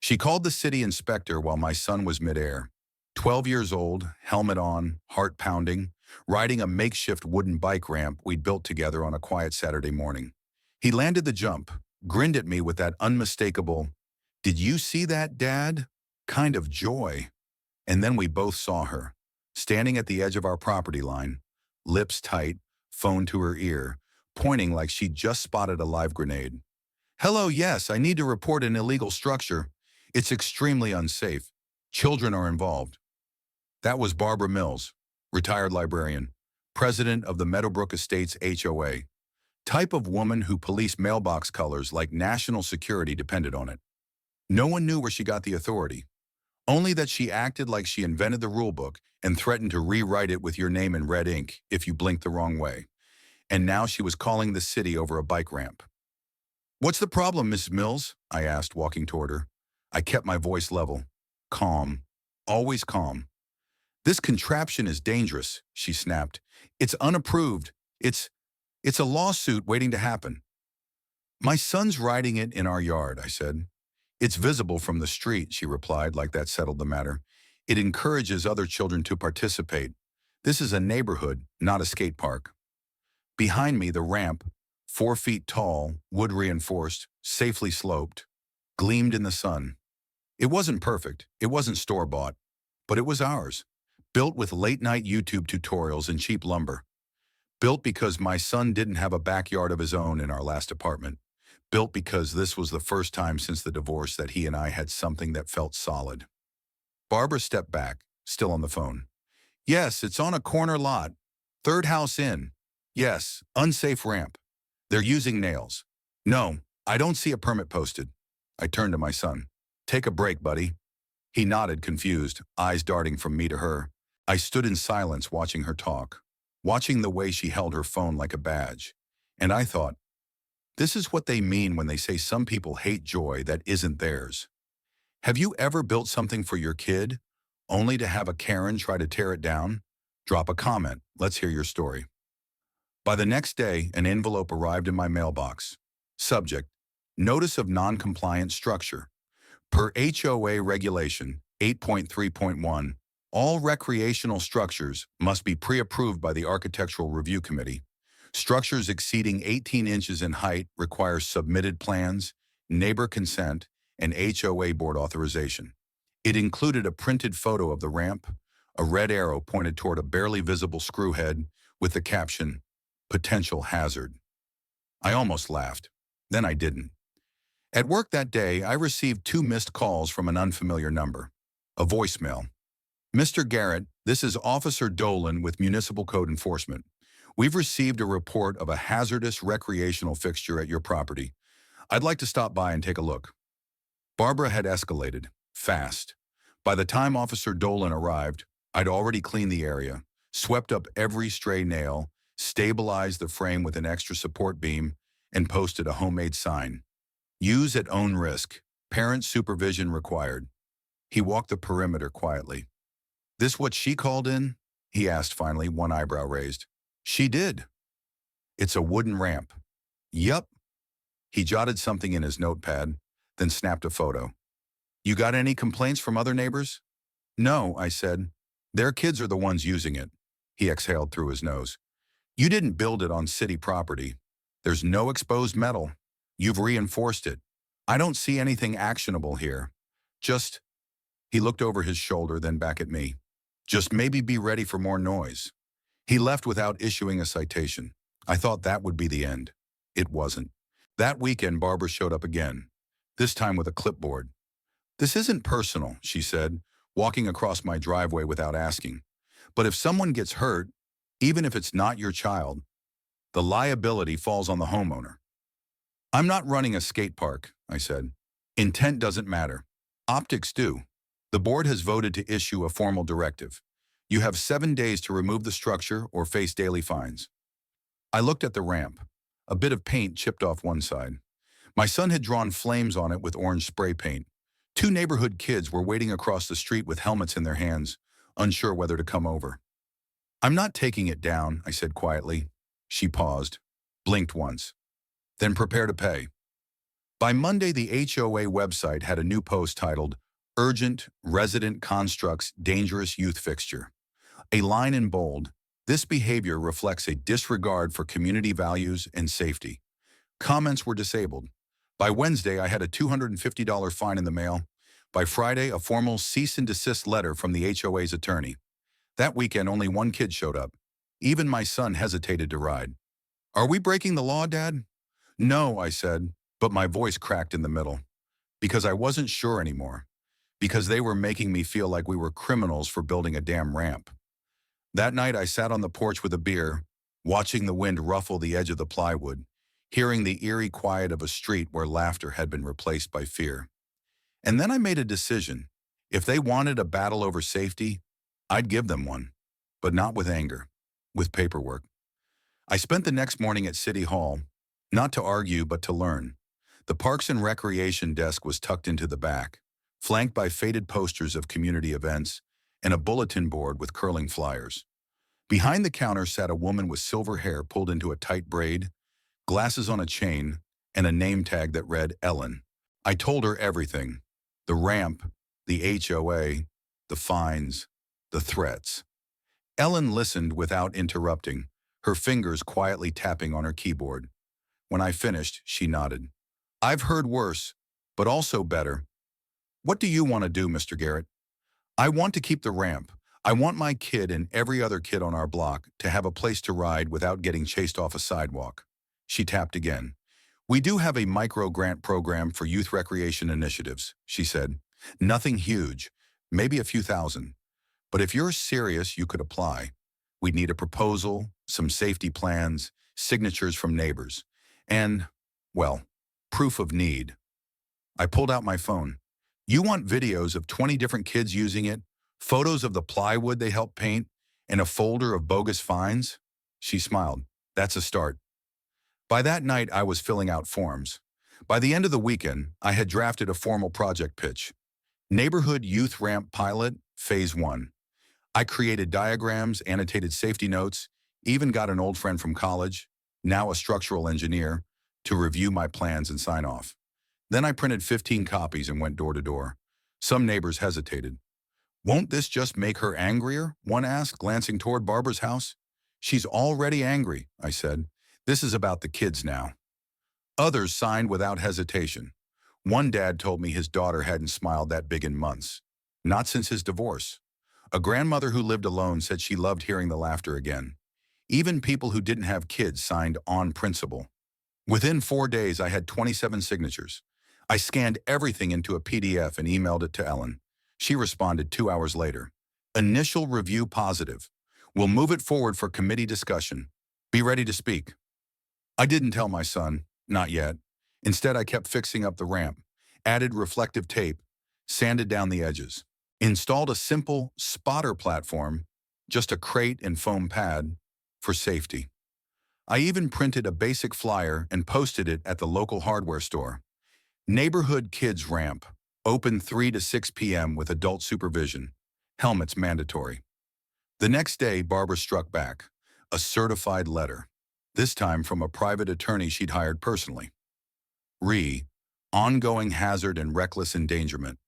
She called the city inspector while my son was midair. 12 years old, helmet on, heart pounding, riding a makeshift wooden bike ramp we'd built together on a quiet Saturday morning. He landed the jump, grinned at me with that unmistakable, "Did you see that, Dad?" kind of joy. And then we both saw her, standing at the edge of our property line, lips tight, phone to her ear, pointing like she'd just spotted a live grenade. "Hello, yes, I need to report an illegal structure. It's extremely unsafe. Children are involved." That was Barbara Mills, retired librarian, president of the Meadowbrook Estates HOA, type of woman who policed mailbox colors like national security depended on it. No one knew where she got the authority, only that she acted like she invented the rulebook and threatened to rewrite it with your name in red ink if you blinked the wrong way. And now she was calling the city over a bike ramp. "What's the problem, Miss Mills?" I asked, walking toward her. I kept my voice level, calm, always calm. "This contraption is dangerous," she snapped. "It's unapproved. It's a lawsuit waiting to happen." "My son's riding it in our yard," I said. "It's visible from the street," she replied, like that settled the matter. "It encourages other children to participate. This is a neighborhood, not a skate park." Behind me, the ramp, 4 feet tall, wood reinforced, safely sloped, gleamed in the sun. It wasn't perfect, it wasn't store-bought, but it was ours. Built with late-night YouTube tutorials and cheap lumber. Built because my son didn't have a backyard of his own in our last apartment. Built because this was the first time since the divorce that he and I had something that felt solid. Barbara stepped back, still on the phone. "Yes, it's on a corner lot. Third house in. Yes, unsafe ramp. They're using nails. No, I don't see a permit posted." I turned to my son. "Take a break, buddy." He nodded, confused, eyes darting from me to her. I stood in silence watching her talk, watching the way she held her phone like a badge. And I thought, this is what they mean when they say some people hate joy that isn't theirs. Have you ever built something for your kid, only to have a Karen try to tear it down? Drop a comment. Let's hear your story. By the next day, an envelope arrived in my mailbox. Subject: Notice of Non-Compliant Structure. Per HOA Regulation 8.3.1, all recreational structures must be pre-approved by the Architectural Review Committee. Structures exceeding 18 inches in height require submitted plans, neighbor consent, and HOA board authorization. It included a printed photo of the ramp, a red arrow pointed toward a barely visible screwhead with the caption, "Potential hazard." I almost laughed. Then I didn't. At work that day, I received 2 missed calls from an unfamiliar number. A voicemail. "Mr. Garrett, this is Officer Dolan with Municipal Code Enforcement. We've received a report of a hazardous recreational fixture at your property. I'd like to stop by and take a look." Barbara had escalated, fast. By the time Officer Dolan arrived, I'd already cleaned the area, swept up every stray nail, stabilized the frame with an extra support beam, and posted a homemade sign. "Use at own risk. Parent supervision required." He walked the perimeter quietly. "This what she called in?" he asked finally, one eyebrow raised. "She did." "It's a wooden ramp." "Yup." He jotted something in his notepad, then snapped a photo. "You got any complaints from other neighbors?" "No," I said. "Their kids are the ones using it." He exhaled through his nose. "You didn't build it on city property. There's no exposed metal. You've reinforced it. I don't see anything actionable here. Just," he looked over his shoulder, then back at me, "just maybe be ready for more noise." He left without issuing a citation. I thought that would be the end. It wasn't. That weekend, Barbara showed up again, this time with a clipboard. "This isn't personal," she said, walking across my driveway without asking. "But if someone gets hurt, even if it's not your child, the liability falls on the homeowner." "I'm not running a skate park," I said. "Intent doesn't matter. Optics do. The board has voted to issue a formal directive. You have 7 days to remove the structure or face daily fines." I looked at the ramp. A bit of paint chipped off one side. My son had drawn flames on it with orange spray paint. 2 neighborhood kids were waiting across the street with helmets in their hands, unsure whether to come over. "I'm not taking it down," I said quietly. She paused, blinked once. "Then prepare to pay." By Monday, the HOA website had a new post titled, Urgent Resident Constructs Dangerous Youth Fixture. A line in bold, this behavior reflects a disregard for community values and safety. Comments were disabled. By Wednesday, I had a $250 fine in the mail. By Friday, a formal cease and desist letter from the HOA's attorney. That weekend, only one kid showed up. Even my son hesitated to ride. Are we breaking the law, Dad? No, I said, but my voice cracked in the middle. Because I wasn't sure anymore. Because they were making me feel like we were criminals for building a damn ramp. That night, I sat on the porch with a beer, watching the wind ruffle the edge of the plywood, hearing the eerie quiet of a street where laughter had been replaced by fear. And then I made a decision. If they wanted a battle over safety, I'd give them one. But not with anger, with paperwork. I spent the next morning at City Hall, not to argue but to learn. The Parks and Recreation desk was tucked into the back, flanked by faded posters of community events and a bulletin board with curling flyers. Behind the counter sat a woman with silver hair pulled into a tight braid, glasses on a chain, and a name tag that read Ellen. I told her everything. The ramp, the HOA, the fines, the threats. Ellen listened without interrupting, her fingers quietly tapping on her keyboard. When I finished, she nodded. I've heard worse, but also better. What do you want to do, Mr. Garrett? I want to keep the ramp. I want my kid and every other kid on our block to have a place to ride without getting chased off a sidewalk. She tapped again. We do have a micro-grant program for youth recreation initiatives, she said. Nothing huge, maybe a few thousand. But if you're serious, you could apply. We'd need a proposal, some safety plans, signatures from neighbors, and, well, proof of need. I pulled out my phone. You want videos of 20 different kids using it, photos of the plywood they helped paint, and a folder of bogus fines? She smiled. That's a start. By that night, I was filling out forms. By the end of the weekend, I had drafted a formal project pitch. Neighborhood Youth Ramp Pilot, Phase 1. I created diagrams, annotated safety notes, even got an old friend from college, now a structural engineer, to review my plans and sign off. Then I printed 15 copies and went door to door. Some neighbors hesitated. Won't this just make her angrier? One asked, glancing toward Barbara's house. She's already angry, I said. This is about the kids now. Others signed without hesitation. One dad told me his daughter hadn't smiled that big in months. Not since his divorce. A grandmother who lived alone said she loved hearing the laughter again. Even people who didn't have kids signed on principle. Within 4 days, I had 27 signatures. I scanned everything into a PDF and emailed it to Ellen. She responded 2 hours later. Initial review positive. We'll move it forward for committee discussion. Be ready to speak. I didn't tell my son, not yet. Instead, I kept fixing up the ramp, added reflective tape, sanded down the edges, installed a simple spotter platform, just a crate and foam pad, for safety. I even printed a basic flyer and posted it at the local hardware store. Neighborhood Kids Ramp, open 3 to 6 p.m. with adult supervision. Helmets mandatory. The next day, Barbara struck back. A certified letter. This time from a private attorney she'd hired personally. Ongoing hazard and reckless endangerment.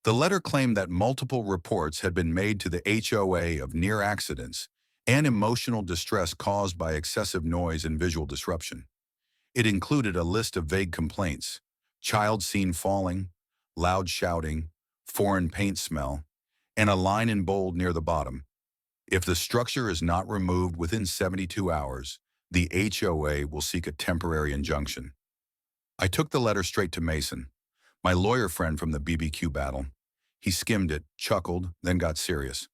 The letter claimed that multiple reports had been made to the HOA of near accidents and emotional distress caused by excessive noise and visual disruption. It included a list of vague complaints: child seen falling, loud shouting, foreign paint smell, and a line in bold near the bottom. If the structure is not removed within 72 hours, the HOA will seek a temporary injunction. I took the letter straight to Mason, my lawyer friend from the BBQ battle. He skimmed it, chuckled, then got serious.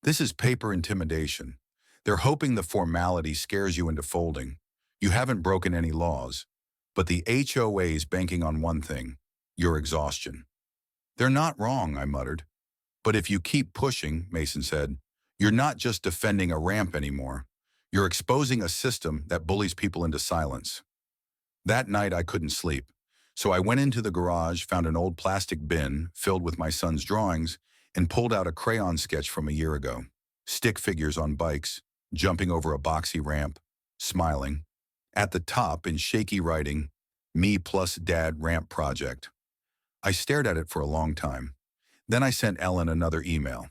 This is paper intimidation. They're hoping the formality scares you into folding. You haven't broken any laws. But the HOA's banking on one thing: your exhaustion. They're not wrong, I muttered. But if you keep pushing, Mason said, you're not just defending a ramp anymore. You're exposing a system that bullies people into silence. That night I couldn't sleep. So I went into the garage, found an old plastic bin filled with my son's drawings, and pulled out a crayon sketch from a year ago. Stick figures on bikes, jumping over a boxy ramp, smiling. At the top, in shaky writing, Me plus Dad ramp project. I stared at it for a long time. Then I sent Ellen another email.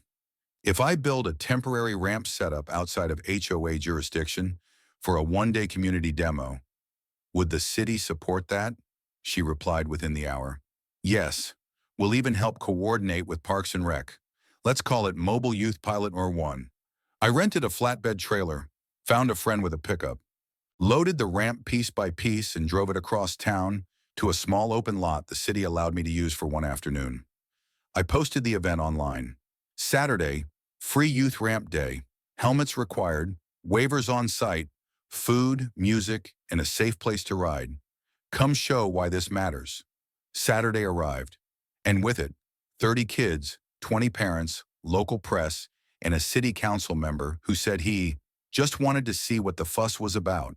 If I build a temporary ramp setup outside of HOA jurisdiction for a one-day community demo, would the city support that? She replied within the hour. Yes. We'll even help coordinate with Parks and Rec. Let's call it Mobile Youth Pilot or 1. I rented a flatbed trailer, found a friend with a pickup, loaded the ramp piece by piece and drove it across town to a small open lot the city allowed me to use for one afternoon. I posted the event online. Saturday, free youth ramp day, helmets required, waivers on site, food, music, and a safe place to ride. Come show why this matters. Saturday arrived, and with it, 30 kids, 20 parents, local press, and a city council member who said he just wanted to see what the fuss was about.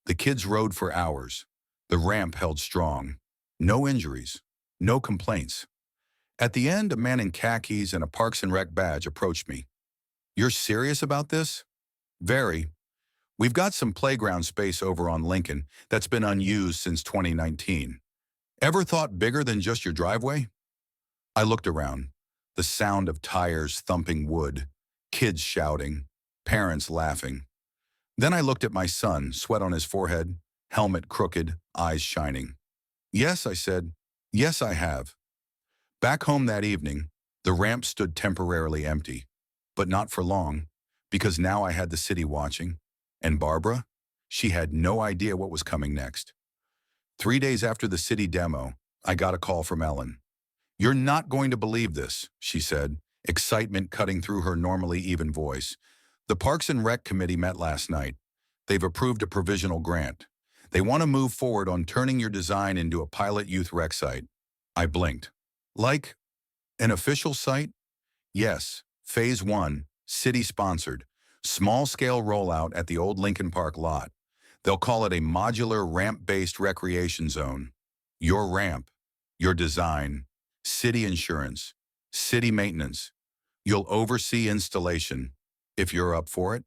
The kids rode for hours. The ramp held strong. No injuries, no complaints. At the end, a man in khakis and a Parks and Rec badge approached me. "You're serious about this?" "Very. We've got some playground space over on Lincoln that's been unused since 2019. Ever thought bigger than just your driveway?" I looked around. The sound of tires thumping wood, kids shouting, parents laughing. Then I looked at my son, sweat on his forehead, helmet crooked, eyes shining. "Yes," I said. "Yes, I have." Back home that evening, the ramp stood temporarily empty, but not for long, because now I had the city watching. And Barbara? She had no idea what was coming next. 3 days after the city demo, I got a call from Ellen. "You're not going to believe this," she said, excitement cutting through her normally even voice. "The Parks and Rec Committee met last night. They've approved a provisional grant. They want to move forward on turning your design into a pilot youth rec site." I blinked. "Like an official site?" "Yes, Phase 1, city-sponsored, small-scale rollout at the old Lincoln Park lot. They'll call it a modular ramp-based recreation zone. Your ramp, your design, city insurance, city maintenance. You'll oversee installation, if you're up for it."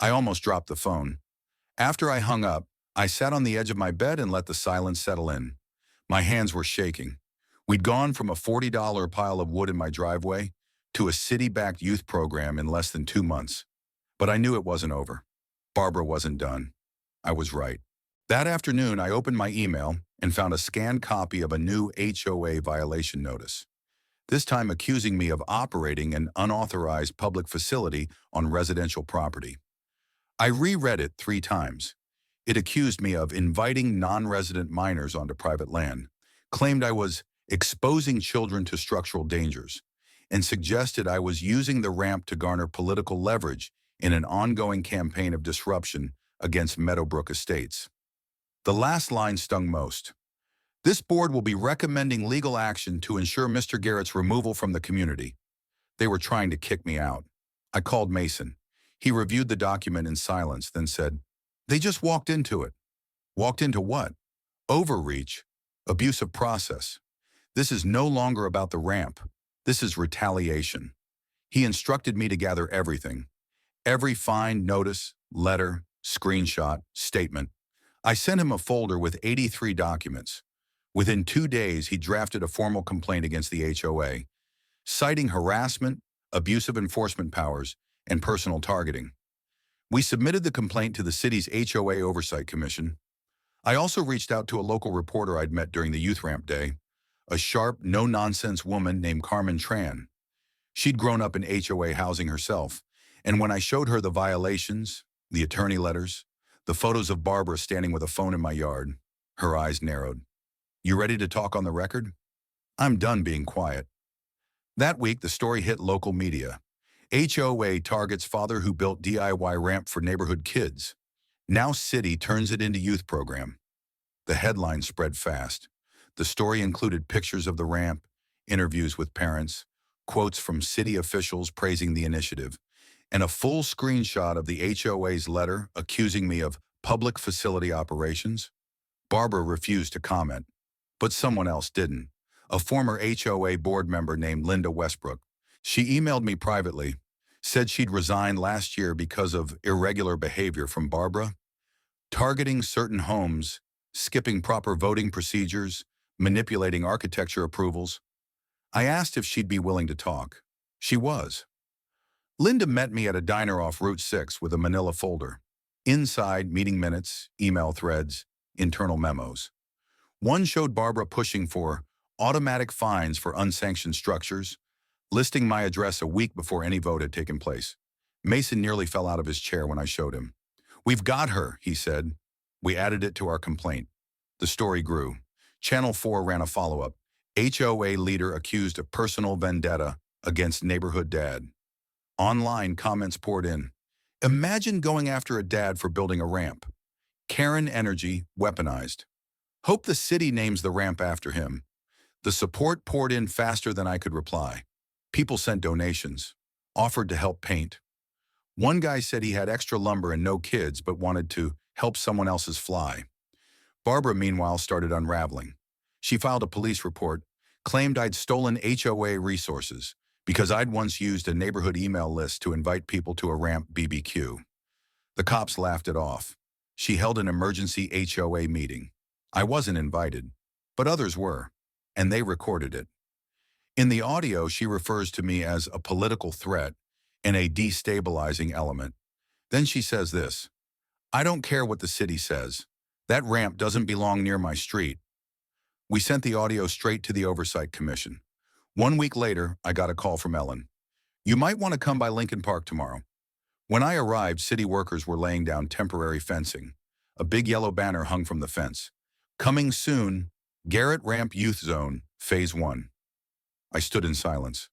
I almost dropped the phone. After I hung up, I sat on the edge of my bed and let the silence settle in. My hands were shaking. We'd gone from a $40 pile of wood in my driveway to a city-backed youth program in less than 2 months. But I knew it wasn't over. Barbara wasn't done. I was right. That afternoon, I opened my email and found a scanned copy of a new HOA violation notice, this time accusing me of operating an unauthorized public facility on residential property. I reread it 3 times. It accused me of inviting non-resident minors onto private land, claimed I was exposing children to structural dangers, and suggested I was using the ramp to garner political leverage in an ongoing campaign of disruption against Meadowbrook Estates. The last line stung most. "This board will be recommending legal action to ensure Mr. Garrett's removal from the community." They were trying to kick me out. I called Mason. He reviewed the document in silence, then said, "They just walked into it." "Walked into what?" "Overreach. Abusive process. This is no longer about the ramp. This is retaliation." He instructed me to gather everything. Every fine, notice, letter, screenshot, statement. I sent him a folder with 83 documents. Within 2 days, he drafted a formal complaint against the HOA, citing harassment, abusive enforcement powers, and personal targeting. We submitted the complaint to the city's HOA Oversight Commission. I also reached out to a local reporter I'd met during the youth ramp day, a sharp, no-nonsense woman named Carmen Tran. She'd grown up in HOA housing herself, and when I showed her the violations, the attorney letters, the photos of Barbara standing with a phone in my yard, her eyes narrowed. "You ready to talk on the record?" I'm done being quiet. That week, the story hit local media. HOA targets father who built DIY ramp for neighborhood kids. Now city turns it into youth program. The headline spread fast. The story included pictures of the ramp, interviews with parents, quotes from city officials praising the initiative, and a full screenshot of the HOA's letter accusing me of public facility operations. Barbara refused to comment, but someone else didn't. A former HOA board member named Linda Westbrook. She emailed me privately, said she'd resigned last year because of irregular behavior from Barbara, targeting certain homes skipping proper voting procedures, manipulating architecture approvals. I asked if she'd be willing to talk. She was. Linda met me at a diner off Route 6 with a manila folder. Inside, meeting minutes, email threads, internal memos. One showed Barbara pushing for automatic fines for unsanctioned structures, listing my address a week before any vote had taken place. Mason nearly fell out of his chair when I showed him. "We've got her," he said. We added it to our complaint. The story grew. Channel 4 ran a follow-up. HOA leader accused of personal vendetta against neighborhood dad. Online comments poured in. "Imagine going after a dad for building a ramp. Karen energy weaponized. Hope the city names the ramp after him." The support poured in faster than I could reply. People sent donations, offered to help paint. One guy said he had extra lumber and no kids but wanted to help someone else's fly. Barbara, meanwhile, started unraveling. She filed a police report, claimed I'd stolen HOA resources because I'd once used a neighborhood email list to invite people to a ramp BBQ. The cops laughed it off. She held an emergency HOA meeting. I wasn't invited, but others were, and they recorded it. In the audio, she refers to me as a political threat and a destabilizing element. Then she says this: "I don't care what the city says. That ramp doesn't belong near my street." We sent the audio straight to the Oversight Commission. 1 week later, I got a call from Ellen. "You might want to come by Lincoln Park tomorrow." When I arrived, city workers were laying down temporary fencing. A big yellow banner hung from the fence. "Coming soon, Garrett Ramp Youth Zone, Phase 1. I stood in silence.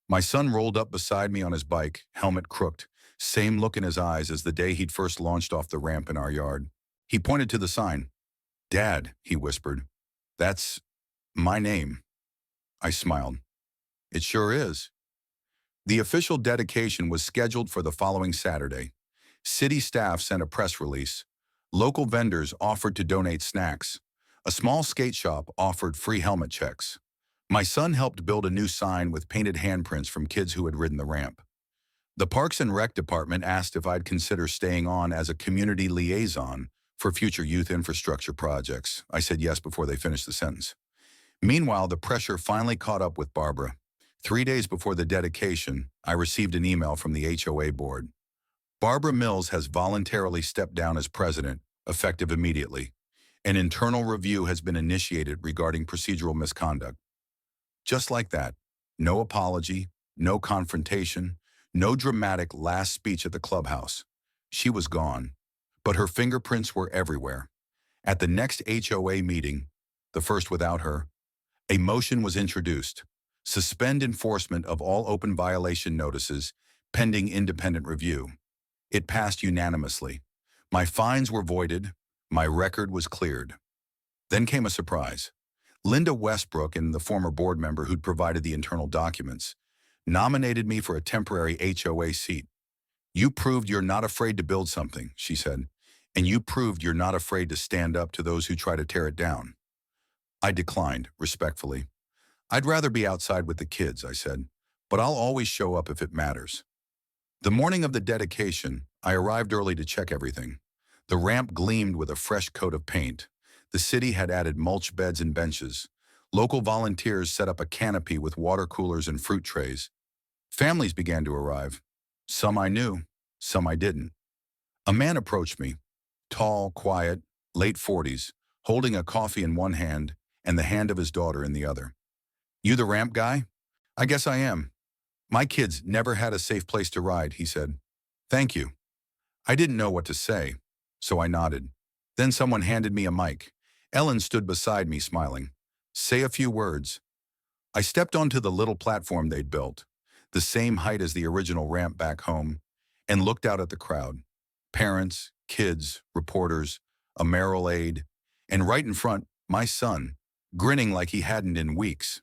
My son rolled up beside me on his bike, helmet crooked, same look in his eyes as the day he'd first launched off the ramp in our yard. He pointed to the sign. "Dad," he whispered, "that's my name." I smiled. "It sure is." The official dedication was scheduled for the following Saturday. City staff sent a press release. Local vendors offered to donate snacks. A small skate shop offered free helmet checks. My son helped build a new sign with painted handprints from kids who had ridden the ramp. The Parks and Rec department asked if I'd consider staying on as a community liaison for future youth infrastructure projects. I said yes before they finished the sentence. Meanwhile, the pressure finally caught up with Barbara. 3 days before the dedication, I received an email from the HOA board. "Barbara Mills has voluntarily stepped down as president, effective immediately. An internal review has been initiated regarding procedural misconduct." Just like that. No apology, no confrontation, no dramatic last speech at the clubhouse. She was gone, but her fingerprints were everywhere. At the next HOA meeting, the first without her, a motion was introduced. Suspend enforcement of all open violation notices pending independent review. It passed unanimously. My fines were voided. My record was cleared. Then came a surprise. Linda Westbrook, and the former board member who'd provided the internal documents, nominated me for a temporary HOA seat. "You proved you're not afraid to build something," she said, "and you proved you're not afraid to stand up to those who try to tear it down." I declined, respectfully. "I'd rather be outside with the kids," I said, "but I'll always show up if it matters." The morning of the dedication, I arrived early to check everything. The ramp gleamed with a fresh coat of paint. The city had added mulch beds and benches. Local volunteers set up a canopy with water coolers and fruit trays. Families began to arrive. Some I knew, some I didn't. A man approached me, tall, quiet, late 40s, holding a coffee in one hand and the hand of his daughter in the other. "You the ramp guy?" "I guess I am. My kids never had a safe place to ride," he said. "Thank you." I didn't know what to say, so I nodded. Then someone handed me a mic. Ellen stood beside me, smiling. "Say a few words." I stepped onto the little platform they'd built, the same height as the original ramp back home, and looked out at the crowd. Parents, kids, reporters, a mayoral aide, and right in front, my son, grinning like he hadn't in weeks.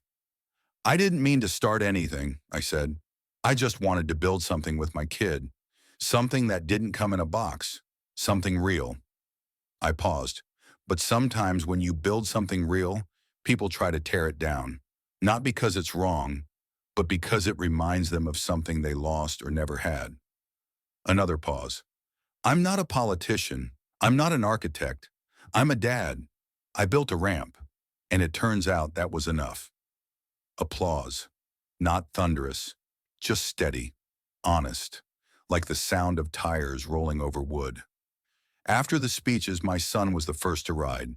"I didn't mean to start anything," I said. "I just wanted to build something with my kid. Something that didn't come in a box. Something real." I paused. But sometimes when you build something real, people try to tear it down. Not because it's wrong, but because it reminds them of something they lost or never had. Another pause. "I'm not a politician. I'm not an architect. I'm a dad. I built a ramp, and it turns out that was enough. Applause. Not thunderous, just steady, honest, like the sound of tires rolling over wood. After the speeches, my son was the first to ride.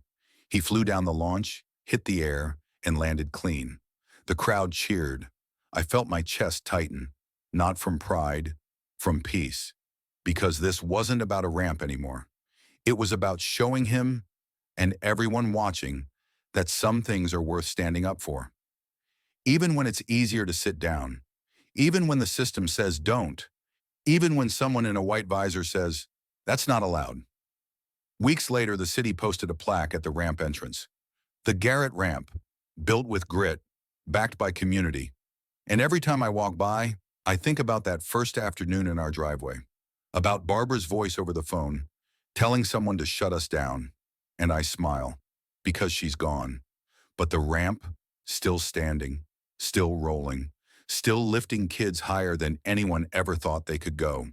He flew down the launch, hit the air, and landed clean. The crowd cheered. I felt my chest tighten, not from pride, from peace, because this wasn't about a ramp anymore. It was about showing him and everyone watching that some things are worth standing up for. Even when it's easier to sit down, even when the system says don't, even when someone in a white visor says, that's not allowed. Weeks later, the city posted a plaque at the ramp entrance. The Garrett Ramp, built with grit, backed by community. And every time I walk by, I think about that first afternoon in our driveway, about Barbara's voice over the phone, telling someone to shut us down. And I smile, because she's gone. But the ramp, still standing, still rolling, still lifting kids higher than anyone ever thought they could go.